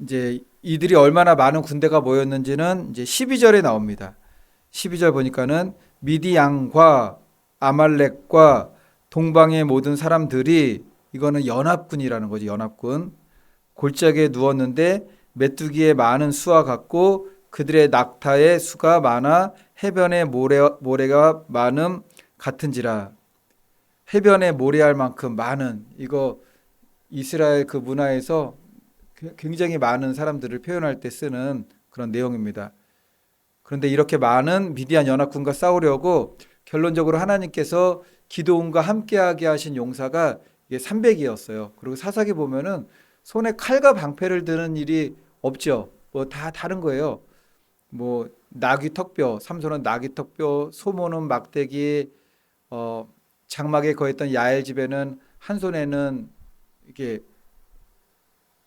이제 이들이 얼마나 많은 군대가 모였는지는 이제 12절에 나옵니다. 12절 보니까는 미디안과 아말렉과 동방의 모든 사람들이, 이거는 연합군이라는 거지, 연합군. 골짜기에 누웠는데 메뚜기의 많은 수와 같고 그들의 낙타의 수가 많아 해변의 모래가 많음 같은지라. 해변에 모래알 만큼 많은, 이거 이스라엘 그 문화에서 굉장히 많은 사람들을 표현할 때 쓰는 그런 내용입니다. 그런데 이렇게 많은 미디안 연합군과 싸우려고 결론적으로 하나님께서 기드온과 함께하게 하신 용사가 이게 300이었어요. 그리고 사사기 보면은 손에 칼과 방패를 드는 일이 없죠. 뭐 다 다른 거예요. 뭐 나귀 턱뼈, 삼손은 나귀 턱뼈, 소모는 막대기, 어 장막에 거했던 야엘집에는 한 손에는 이게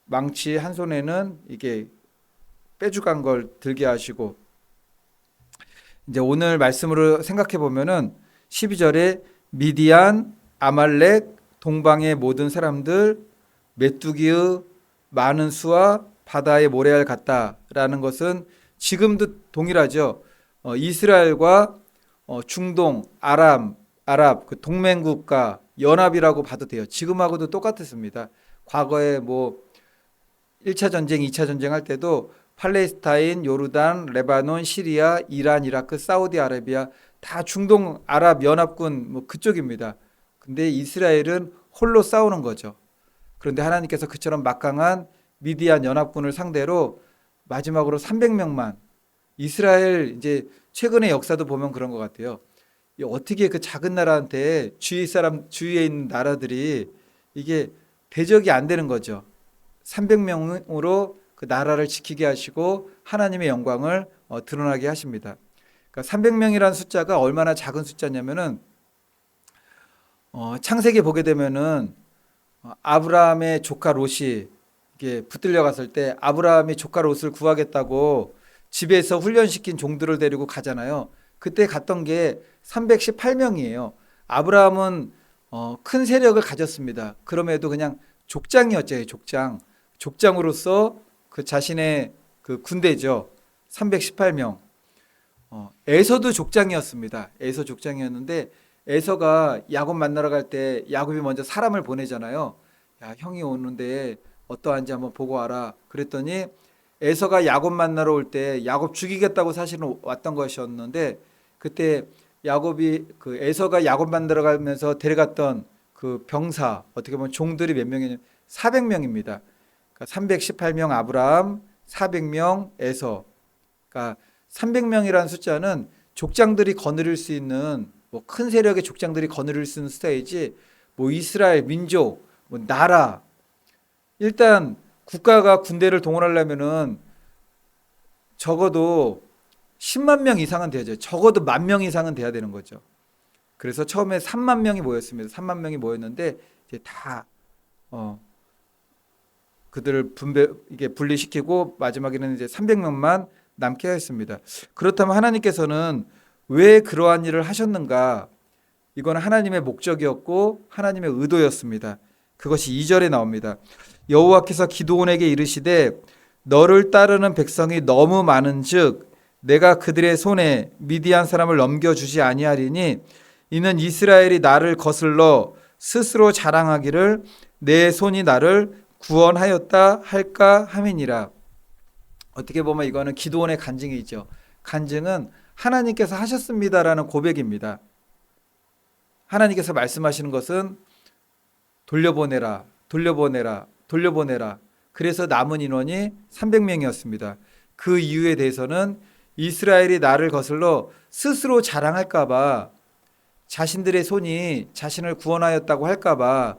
망치, 한 손에는 이게 빼죽은 걸 들게 하시고, 이제 오늘 말씀으로 생각해 보면은 12절에 미디안, 아말렉, 동방의 모든 사람들, 메뚜기의 많은 수와 바다의 모래알 같다라는 것은 지금도 동일하죠. 이스라엘과 중동, 아랍 그 동맹국가 연합이라고 봐도 돼요. 지금하고도 똑같았습니다. 과거에 뭐 1차 전쟁, 2차 전쟁 할 때도 팔레스타인, 요르단, 레바논, 시리아, 이란, 이라크, 사우디아라비아 다 중동 아랍 연합군 뭐 그쪽입니다. 근데 이스라엘은 홀로 싸우는 거죠. 그런데 하나님께서 그처럼 막강한 미디안 연합군을 상대로 마지막으로 300명만, 이스라엘 이제 최근의 역사도 보면 그런 것 같아요. 어떻게 그 작은 나라한테 주위에 있는 나라들이 이게 대적이 안 되는 거죠. 300명으로 그 나라를 지키게 하시고 하나님의 영광을 드러나게 하십니다. 그러니까 300명이라는 숫자가 얼마나 작은 숫자냐면은 창세기 보게 되면은 아브라함의 조카 롯이 이게 붙들려 갔을 때 아브라함이 조카 롯을 구하겠다고 집에서 훈련시킨 종들을 데리고 가잖아요. 그때 갔던 게 318명이에요. 아브라함은 큰 세력을 가졌습니다. 그럼에도 그냥 족장이었죠, 족장. 족장으로서 그 자신의 그 군대죠. 318명. 에서도 족장이었습니다. 에서 족장이었는데 에서가 야곱 만나러 갈 때 야곱이 먼저 사람을 보내잖아요. 야, 형이 오는데 어떠한지 한번 보고 와라. 그랬더니 에서가 야곱 만나러 올 때 야곱 죽이겠다고 사실은 왔던 것이었는데 그때 야곱이 그 에서가 야곱 만나러 가면서 데려갔던 그 병사, 어떻게 보면 종들이 몇 명이냐면 400명입니다. 그러니까 318명 아브라함, 400명 에서. 그러니까 300명이라는 숫자는 족장들이 거느릴 수 있는 뭐 큰 세력의 족장들이 거느릴 수 있는 숫자이지, 뭐 이스라엘 민족, 뭐 나라, 일단 국가가 군대를 동원하려면은 적어도 10만 명 이상은 돼야죠. 적어도 1만 명 이상은 돼야 되는 거죠. 그래서 처음에 3만 명이 모였습니다. 3만 명이 모였는데 이제 다 어, 그들을 이게 분리시키고 마지막에는 이제 300명만 남게 했습니다. 그렇다면 하나님께서는 왜 그러한 일을 하셨는가? 이건 하나님의 목적이었고 하나님의 의도였습니다. 그것이 2절에 나옵니다. 여호와께서 기드온에게 이르시되 너를 따르는 백성이 너무 많은즉 내가 그들의 손에 미디안 사람을 넘겨주지 아니하리니 이는 이스라엘이 나를 거슬러 스스로 자랑하기를 내 손이 나를 구원하였다 할까 함이니라. 어떻게 보면 이거는 기드온의 간증이죠. 간증은 하나님께서 하셨습니다라는 고백입니다. 하나님께서 말씀하시는 것은 돌려보내라, 돌려보내라, 돌려보내라. 그래서 남은 인원이 300명이었습니다. 그 이유에 대해서는 이스라엘이 나를 거슬러 스스로 자랑할까봐, 자신들의 손이 자신을 구원하였다고 할까봐,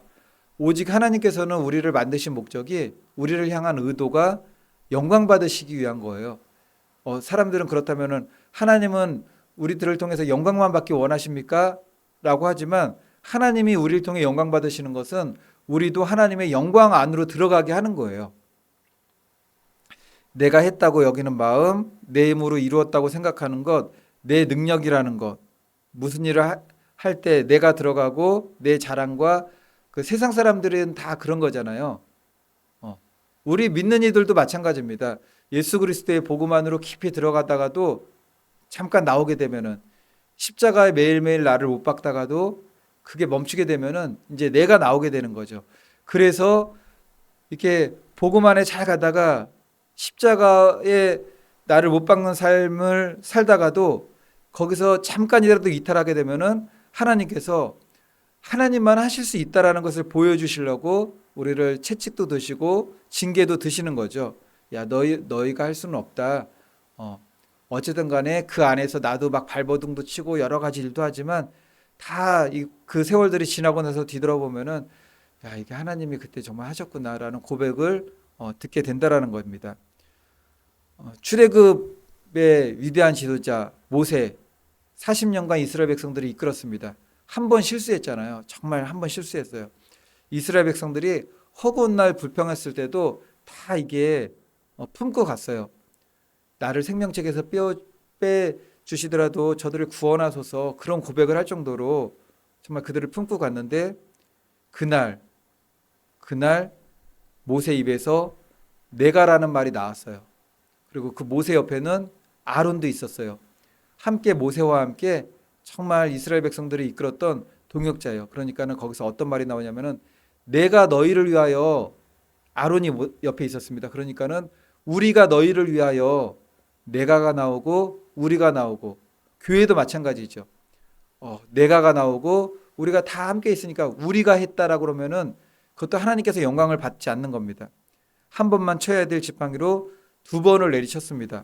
오직 하나님께서는 우리를 만드신 목적이, 우리를 향한 의도가 영광 받으시기 위한 거예요. 사람들은 그렇다면은 하나님은 우리들을 통해서 영광만 받기 원하십니까? 라고 하지만 하나님이 우리를 통해 영광 받으시는 것은 우리도 하나님의 영광 안으로 들어가게 하는 거예요. 내가 했다고 여기는 마음, 내 힘으로 이루었다고 생각하는 것, 내 능력이라는 것, 무슨 일을 할 때 내가 들어가고 내 자랑과, 그 세상 사람들은 다 그런 거잖아요. 어, 우리 믿는 이들도 마찬가지입니다. 예수 그리스도의 복음 안으로 깊이 들어가다가도 잠깐 나오게 되면은 십자가에 매일매일 나를 못 박다가도 그게 멈추게 되면은 이제 내가 나오게 되는 거죠. 그래서 이렇게 복음 안에 잘 가다가 십자가에 나를 못 박는 삶을 살다가도 거기서 잠깐이라도 이탈하게 되면은 하나님께서 하나님만 하실 수 있다라는 것을 보여주시려고 우리를 채찍도 드시고 징계도 드시는 거죠. 야, 너희가 할 수는 없다. 어쨌든 간에 그 안에서 나도 막 발버둥도 치고 여러 가지 일도 하지만 다 그 세월들이 지나고 나서 뒤돌아보면은 야, 이게 하나님이 그때 정말 하셨구나라는 고백을 듣게 된다라는 겁니다. 출애굽의 위대한 지도자 모세 40년간 이스라엘 백성들이 이끌었습니다. 한 번 실수했잖아요. 정말 한 번 실수했어요. 이스라엘 백성들이 허구한 날 불평했을 때도 다 이게 품고 갔어요. 나를 생명책에서 빼 주시더라도 저들을 구원하소서 그런 고백을 할 정도로 정말 그들을 품고 갔는데 그날 모세 입에서 내가라는 말이 나왔어요. 그리고 그 모세 옆에는 아론도 있었어요. 함께 모세와 함께 정말 이스라엘 백성들이 이끌었던 동역자예요. 그러니까는 거기서 어떤 말이 나오냐면은 내가 너희를 위하여 아론이 옆에 있었습니다. 그러니까는 우리가 너희를 위하여 내가가 나오고 우리가 나오고 교회도 마찬가지죠. 내가가 나오고 우리가 다 함께 있으니까 우리가 했다라고 그러면은 그것도 하나님께서 영광을 받지 않는 겁니다. 한 번만 쳐야 될 지팡이로 두 번을 내리쳤습니다.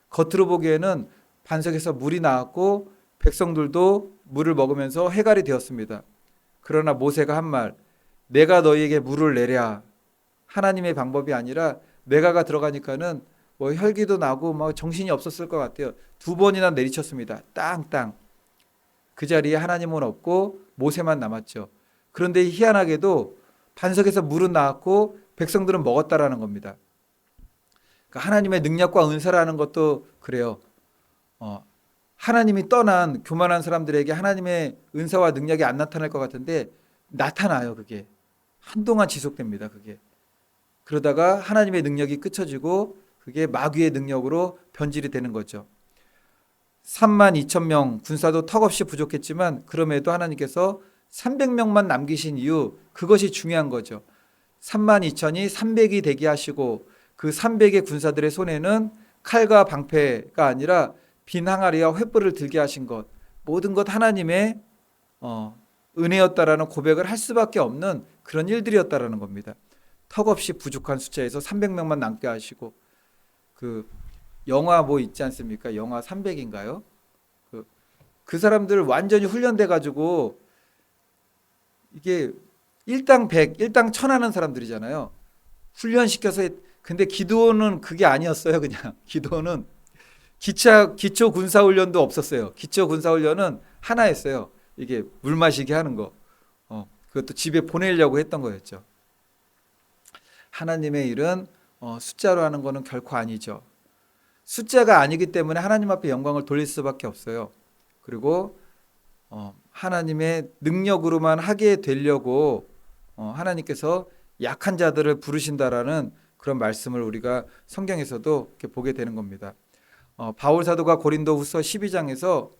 겉으로 보기에는 반석에서 물이 나왔고 백성들도 물을 먹으면서 해갈이 되었습니다. 그러나 모세가 한 말, 내가 너희에게 물을 내랴. 하나님의 방법이 아니라 내가가 들어가니까는 뭐 혈기도 나고 막 정신이 없었을 것 같아요. 두 번이나 내리쳤습니다. 땅땅. 그 자리에 하나님은 없고 모세만 남았죠. 그런데 희한하게도 반석에서 물은 나왔고 백성들은 먹었다라는 겁니다. 그러니까 하나님의 능력과 은사라는 것도 그래요. 하나님이 떠난 교만한 사람들에게 하나님의 은사와 능력이 안 나타날 것 같은데 나타나요. 그게 한동안 지속됩니다. 그게 그러다가 하나님의 능력이 끝쳐지고 그게 마귀의 능력으로 변질이 되는 거죠. 3만 2천 명 군사도 턱없이 부족했지만 그럼에도 하나님께서 300명만 남기신 이유 그것이 중요한 거죠. 3만 2천이 300이 되게 하시고 그 300의 군사들의 손에는 칼과 방패가 아니라 빈 항아리와 횃불을 들게 하신 것 모든 것 하나님의 은혜였다라는 고백을 할 수밖에 없는 그런 일들이었다라는 겁니다. 턱없이 부족한 숫자에서 300명만 남게 하시고 그 영화 뭐 있지 않습니까? 영화 300인가요? 그 사람들 완전히 훈련돼 가지고 이게 일당 100, 일당 1000 하는 사람들이잖아요. 훈련시켜서 근데 기도는 그게 아니었어요. 그냥 기도는 기초 군사 훈련도 없었어요. 기초 군사 훈련은 하나였어요. 이게 물 마시게 하는 거. 그것도 집에 보내려고 했던 거였죠. 하나님의 일은 숫자로 하는 거는 결코 아니죠. 숫자가 아니기 때문에 하나님 앞에 영광을 돌릴 수밖에 없어요. 그리고 하나님의 능력으로만 하게 되려고 하나님께서 약한 자들을 부르신다라는 그런 말씀을 우리가 성경에서도 이렇게 보게 되는 겁니다. 바울 사도가 고린도후서 12장에서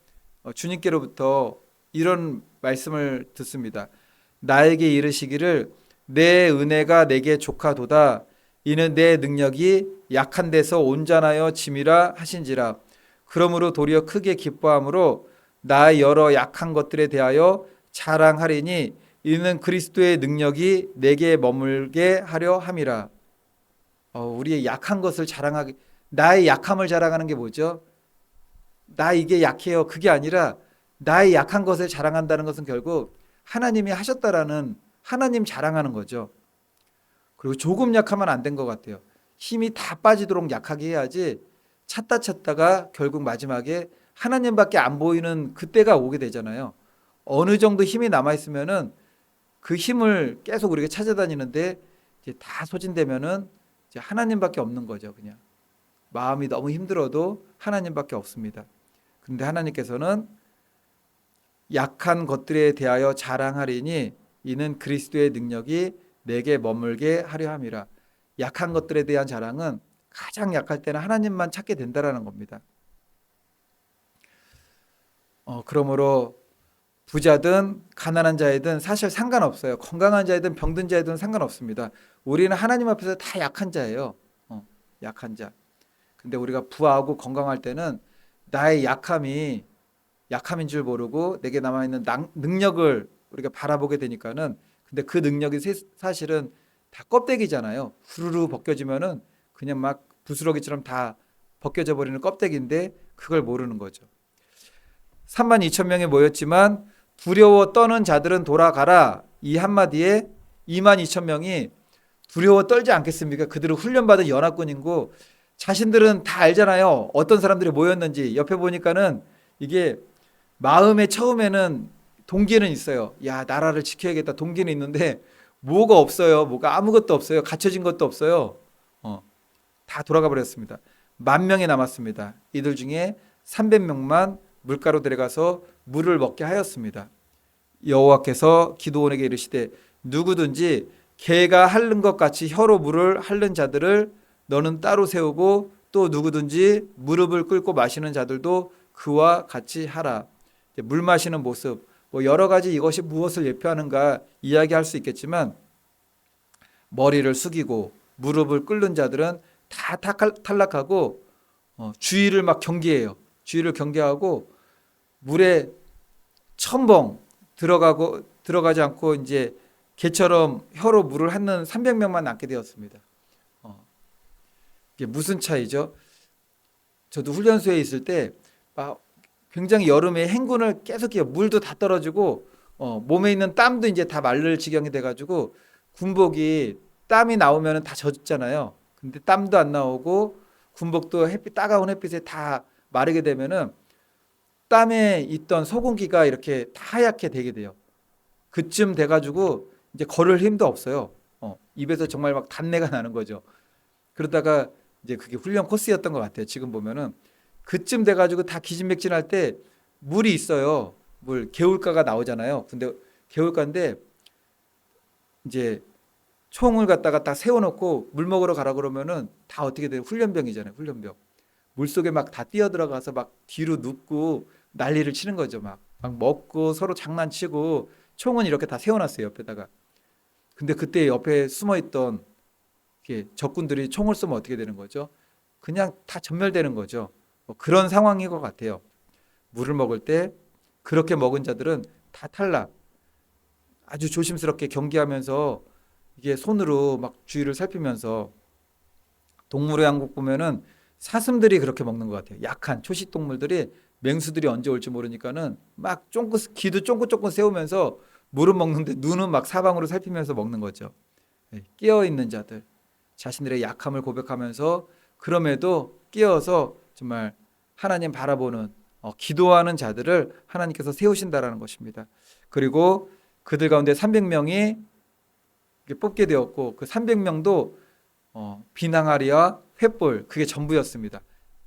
주님께로부터 이런 말씀을 듣습니다. 나에게 이르시기를 내 은혜가 내게 족하도다. 이는 내 능력이 약한 데서 온전하여 짐이라 하신지라. 그러므로 도리어 크게 기뻐함으로 나의 여러 약한 것들에 대하여 자랑하리니 이는 그리스도의 능력이 내게 머물게 하려 함이라. 우리의 약한 것을 자랑하기, 나의 약함을 자랑하는 게 뭐죠? 나 이게 약해요. 그게 아니라 나의 약한 것을 자랑한다는 것은 결국 하나님이 하셨다라는 하나님 자랑하는 거죠. 그리고 조금 약하면 안 된 것 같아요. 힘이 다 빠지도록 약하게 해야지 찾다가 결국 마지막에 하나님밖에 안 보이는 그때가 오게 되잖아요. 어느 정도 힘이 남아있으면은 그 힘을 계속 우리가 찾아다니는데 이제 다 소진되면은 이제 하나님밖에 없는 거죠. 그냥 마음이 너무 힘들어도 하나님밖에 없습니다. 그런데 하나님께서는 약한 것들에 대하여 자랑하리니 이는 그리스도의 능력이 내게 머물게 하려 함이라. 약한 것들에 대한 자랑은 가장 약할 때는 하나님만 찾게 된다라는 겁니다. 그러므로 부자든 가난한 자이든 사실 상관없어요. 건강한 자이든 병든 자이든 상관없습니다. 우리는 하나님 앞에서 다 약한 자예요. 약한 자. 근데 우리가 부하고 건강할 때는 나의 약함인 줄 모르고 내게 남아있는 능력을 우리가 바라보게 되니까는, 근데 그 능력이 사실은 다 껍데기잖아요. 후루루 벗겨지면은 그냥 막 부스러기처럼 다 벗겨져 버리는 껍데기인데 그걸 모르는 거죠. 3만 2천 명이 모였지만 두려워 떠는 자들은 돌아가라. 이 한마디에 2만 2천 명이 두려워 떨지 않겠습니까? 그들은 훈련받은 연합군이고 자신들은 다 알잖아요. 어떤 사람들이 모였는지. 옆에 보니까는 이게 마음에 처음에는 동기는 있어요. 야, 나라를 지켜야겠다. 동기는 있는데 뭐가 없어요. 뭐가 아무것도 없어요. 갖춰진 것도 없어요. 다 돌아가 버렸습니다. 10,000명이 남았습니다. 이들 중에 300명만 물가로 데려가서 물을 먹게 하였습니다. 여호와께서 기드온에게 이르시되 누구든지 개가 핥는 것 같이 혀로 물을 핥는 자들을 너는 따로 세우고 또 누구든지 무릎을 꿇고 마시는 자들도 그와 같이 하라. 물 마시는 모습, 뭐 여러 가지 이것이 무엇을 예표하는가 이야기할 수 있겠지만, 머리를 숙이고 무릎을 꿇는 자들은 다 탈락하고 주의를 막 경계해요. 주의를 경계하고 물에 첨벙 들어가지 않고 이제 개처럼 혀로 물을 핥는 300명만 남게 되었습니다. 이게 무슨 차이죠? 저도 훈련소에 있을 때 굉장히 여름에 행군을 계속해요. 물도 다 떨어지고 몸에 있는 땀도 이제 다 마를 지경이 돼가지고 군복이 땀이 나오면 다 젖잖아요. 근데 땀도 안 나오고 군복도 따가운 햇빛에 다 마르게 되면은 땀에 있던 소금기가 이렇게 다 하얗게 되게 돼요. 그쯤 돼가지고 이제 걸을 힘도 없어요. 입에서 정말 막 단내가 나는 거죠. 그러다가 이제 그게 훈련 코스였던 것 같아요. 지금 보면은 그쯤 돼가지고 다 기진맥진할 때 물이 있어요. 개울가가 나오잖아요. 근데 개울가인데 이제 총을 갖다가 딱 세워놓고 물 먹으러 가라 그러면은 다 어떻게 돼요? 훈련병이잖아요. 훈련병. 물속에 막 다 뛰어들어가서 막 뒤로 눕고 난리를 치는 거죠. 막 먹고 서로 장난치고 총은 이렇게 다 세워놨어요. 옆에다가. 근데 그때 옆에 숨어있던 적군들이 총을 쏘면 어떻게 되는 거죠? 그냥 다 전멸되는 거죠. 그런 상황인 것 같아요. 물을 먹을 때 그렇게 먹은 자들은 다 탈락. 아주 조심스럽게 경계하면서 이게 손으로 막 주위를 살피면서, 동물의 왕국 보면은 사슴들이 그렇게 먹는 것 같아요. 약한 초식 동물들이, 맹수들이 언제 올지 모르니까는 막 귀도 쫑긋쫑긋 세우면서 물은 먹는데 눈은 막 사방으로 살피면서 먹는 거죠. 깨어 있는 자들, 자신들의 약함을 고백하면서 그럼에도 깨어서 정말 하나님 바라보는 기도하는 자들을 하나님께서 세우신다라는 것입니다. 그리고 그들 가운데 300명이 뽑게 되었고 그 300명도 비낭하리와 횃불, 그게 전부였습니다.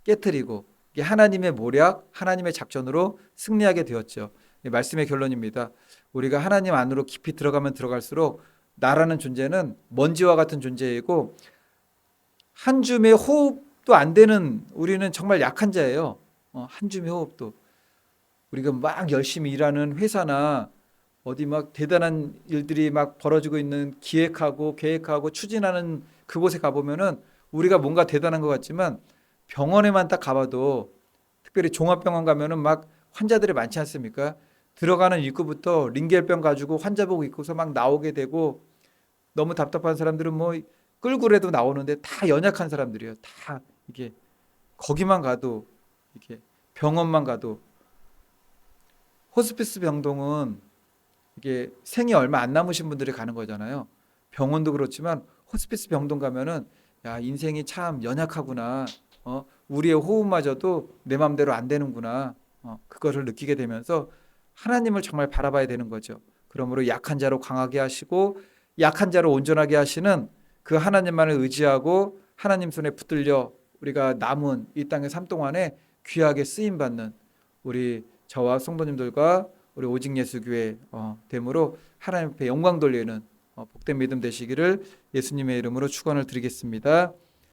깨트리고 이게 하나님의 모략, 하나님의 작전으로 승리하게 되었죠. 말씀의 결론입니다. 우리가 하나님 안으로 깊이 들어가면 들어갈수록 나라는 존재는 먼지와 같은 존재이고 한 줌의 호흡도 안 되는, 우리는 정말 약한 자예요. 한 줌의 호흡도. 우리가 막 열심히 일하는 회사나 어디 막 대단한 일들이 막 벌어지고 있는 기획하고 계획하고 추진하는 그곳에 가보면은 우리가 뭔가 대단한 것 같지만 병원에만 딱 가봐도, 특별히 종합병원 가면은 막 환자들이 많지 않습니까? 들어가는 입구부터 링겔병 가지고 환자복 입고서 막 나오게 되고, 너무 답답한 사람들은 뭐 끌고라도 나오는데 다 연약한 사람들이에요. 다 이게 거기만 가도, 이게 병원만 가도. 호스피스 병동은 이게 생이 얼마 안 남으신 분들이 가는 거잖아요. 병원도 그렇지만 호스피스 병동 가면은 야, 인생이 참 연약하구나. 우리의 호흡마저도 내 맘대로 안 되는구나. 그것을 느끼게 되면서 하나님을 정말 바라봐야 되는 거죠. 그러므로 약한 자로 강하게 하시고 약한 자로 온전하게 하시는 그 하나님만을 의지하고 하나님 손에 붙들려 우리가 남은 이 땅의 삶 동안에 귀하게 쓰임 받는 우리 저와 성도님들과 우리 오직 예수교회 됨으로 하나님 앞에 영광 돌리는 복된 믿음 되시기를 예수님의 이름으로 축원을 드리겠습니다.